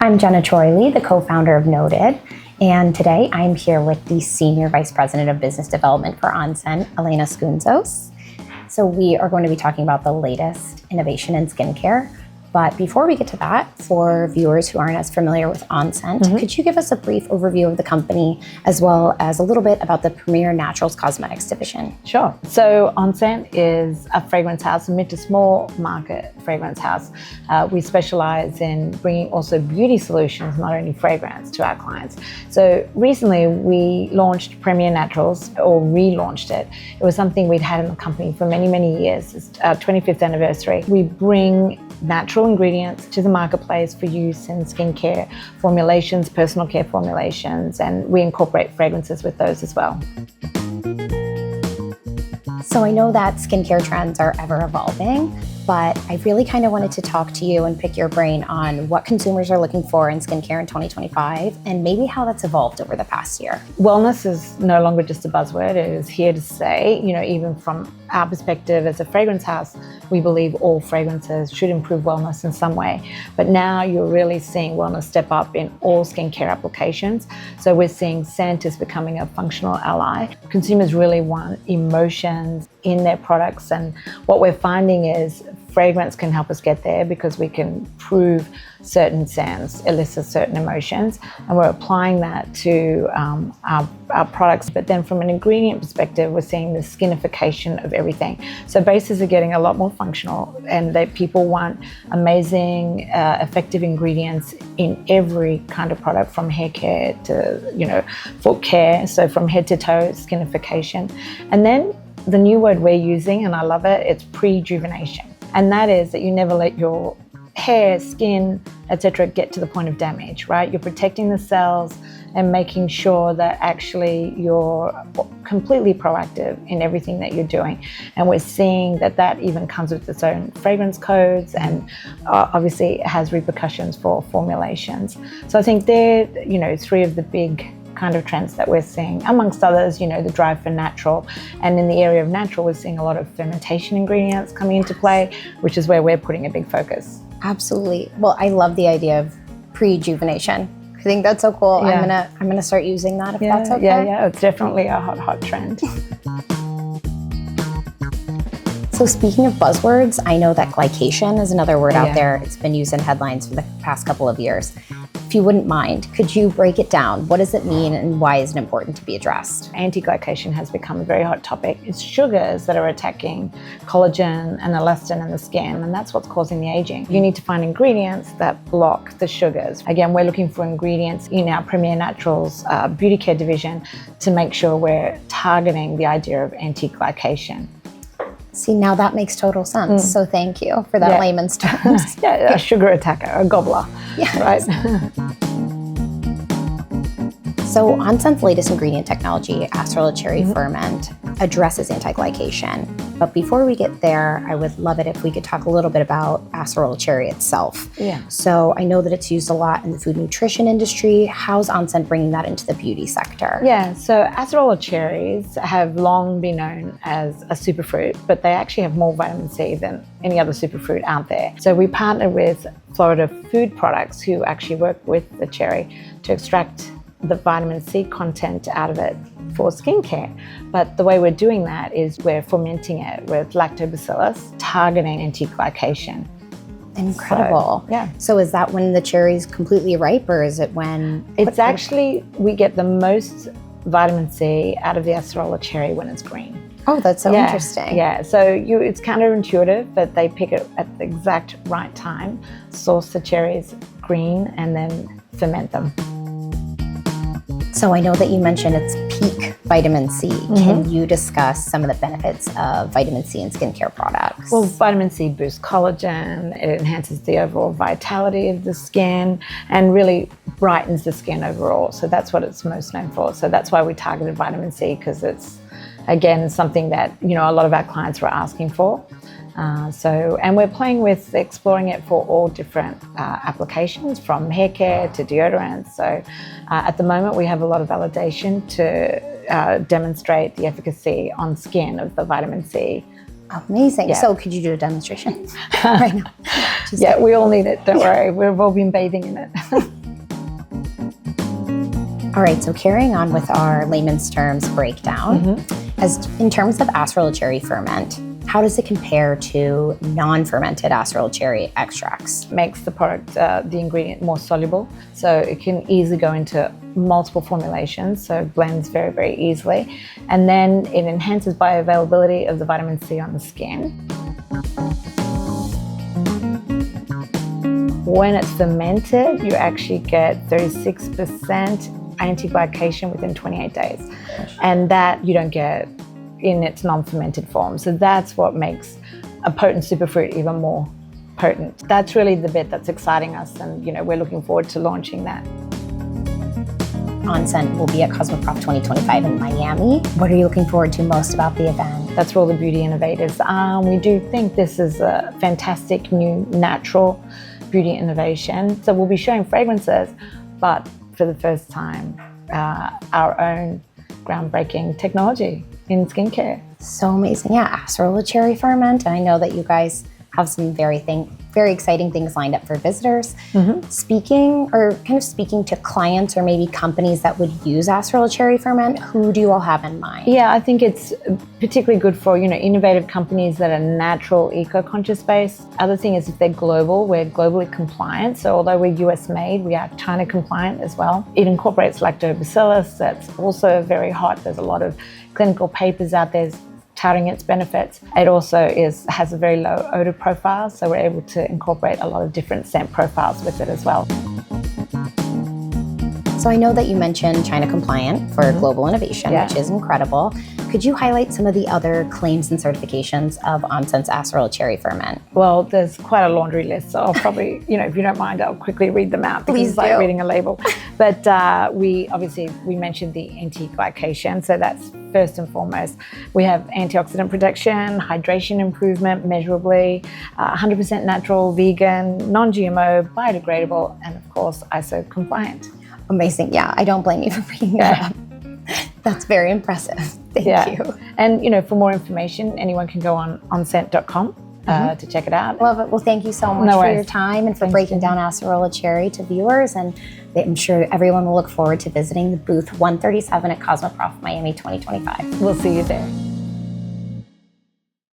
I'm Jenna Troy-Lee, the co-founder of Noted, and today I'm here with the Senior Vice President of Business Development for OnScent, Elena Skountzos. So we are going to be talking about the latest innovation in skincare. But before we get to that, for viewers who aren't as familiar with OnScent, could you give us a brief overview of the company as well as a little bit about the Premier Naturals Cosmetics division? Sure. So OnScent is a fragrance house, a mid to small market fragrance house. We specialize in bringing also beauty solutions, not only fragrance, to our clients. So recently we launched Premier Naturals, or relaunched it. It was something we'd had in the company for many, many years. It's our 25th anniversary. We bring natural ingredients to the marketplace for use in skincare formulations, personal care formulations, and we incorporate fragrances with those as well. So I know that skincare trends are ever evolving, but I really kind of wanted to talk to you and pick your brain on what consumers are looking for in skincare in 2025 and maybe how that's evolved over the past year. Wellness is no longer just a buzzword. It is here to stay. Even from our perspective as a fragrance house, we believe all fragrances should improve wellness in some way. But now you're really seeing wellness step up in all skincare applications. So we're seeing scent is becoming a functional ally. Consumers really want emotions in their products, and what we're finding is fragrance can help us get there because we can prove certain scents elicit certain emotions, and we're applying that to our products. But then from an ingredient perspective, we're seeing the skinification of everything. So bases are getting a lot more functional, and people want amazing, effective ingredients in every kind of product, from hair care to foot care. So from head to toe, skinification. And then the new word we're using, and I love it, it's prejuvenation. And that is that you never let your hair, skin, etc. get to the point of damage, right? You're protecting the cells and making sure that actually you're completely proactive in everything that you're doing. And we're seeing that even comes with its own fragrance codes, and obviously it has repercussions for formulations. So I think they're, three of the big kind of trends that we're seeing, amongst others, the drive for natural. And in the area of natural, we're seeing a lot of fermentation ingredients coming into play, which is where we're putting a big focus. Absolutely. Well, I love the idea of prejuvenation. I think that's so cool. Yeah. I'm gonna start using that if that's okay. Yeah, it's definitely a hot trend. So speaking of buzzwords, I know that glycation is another word out there. It's been used in headlines for the past couple of years. If you wouldn't mind, could you break it down? What does it mean and why is it important to be addressed? Anti-Glycation has become a very hot topic. It's sugars that are attacking collagen and elastin in the skin, and that's what's causing the aging. You need to find ingredients that block the sugars. Again, we're looking for ingredients in our Premier Naturals beauty care division to make sure we're targeting the idea of anti-glycation. See, now that makes total sense. So thank you for that layman's terms. A sugar attacker, a gobbler, right? So OnScent's latest ingredient technology, Acerola Cherry Ferment, addresses anti-glycation. But before we get there, I would love it if we could talk a little bit about Acerola Cherry itself. So I know that it's used a lot in the food nutrition industry. How's OnScent bringing that into the beauty sector? So Acerola cherries have long been known as a superfruit, but they actually have more vitamin C than any other superfruit out there. So we partner with Florida Food Products, who actually work with the cherry to extract the vitamin C content out of it for skincare. But the way we're doing that is we're fermenting it with lactobacillus, targeting anti-glycation. Incredible. So is that when the cherry's completely ripe, or is it when? It's actually, we get the most vitamin C out of the Acerola cherry when it's green. Oh, that's so interesting. So it's counterintuitive, but they pick it at the exact right time, source the cherries green, and then ferment them. So I know that you mentioned it's peak vitamin C. Can you discuss some of the benefits of vitamin C in skincare products? Well, vitamin C boosts collagen, it enhances the overall vitality of the skin, and really brightens the skin overall. So that's what it's most known for. So that's why we targeted vitamin C, because it's, again, something that a lot of our clients were asking for. And we're playing with exploring it for all different applications, from hair care to deodorants. So at the moment we have a lot of validation to demonstrate the efficacy on skin of the vitamin C. Amazing. So could you do a demonstration right now? We all need it, don't worry. We've all been bathing in it. All right, so carrying on with our layman's terms breakdown, as in terms of Acerola cherry ferment, how does it compare to non-fermented Acerola cherry extracts? Makes the product, the ingredient more soluble, so it can easily go into multiple formulations, so it blends very, very easily. And then it enhances bioavailability of the vitamin C on the skin. When it's fermented, you actually get 36% anti-glycation within 28 days. And that you don't get in its non-fermented form. So that's what makes a potent superfruit even more potent. That's really the bit that's exciting us, and we're looking forward to launching that. OnScent will be at CosmoProf 2025 in Miami. What are you looking forward to most about the event? That's for all the beauty innovators. We do think this is a fantastic new natural beauty innovation. So we'll be showing fragrances, but for the first time, our own groundbreaking technology in skincare. So amazing. Yeah, Acerola cherry ferment. And I know that you guys have some very exciting things lined up for visitors. Speaking to clients or maybe companies that would use Acerola cherry ferment, who do you all have in mind? Yeah, I think it's particularly good for innovative companies that are natural, eco-conscious based. Other thing is if they're global, we're globally compliant. So although we're US made, we are China compliant as well. It incorporates lactobacillus. That's also very hot. There's a lot of clinical papers out there touting its benefits. It also has a very low odor profile, so we're able to incorporate a lot of different scent profiles with it as well. So I know that you mentioned China compliant for global innovation, which is incredible. Could you highlight some of the other claims and certifications of OnScent's Acerola cherry ferment? Well, there's quite a laundry list, so I'll probably, if you don't mind, I'll quickly read them out because it's like reading a label. But we mentioned the anti-glycation, so that's first and foremost. We have antioxidant protection, hydration improvement measurably, 100% natural, vegan, non-GMO, biodegradable, and of course, ISO compliant. Amazing. Yeah, I don't blame you for bringing that up. That's very impressive. Thank you. And for more information, anyone can go on OnScent.com to check it out. Love it. Well, thank you so much for your time and for breaking down Acerola cherry to viewers. And I'm sure everyone will look forward to visiting the booth 137 at CosmoProf Miami 2025. We'll see you there.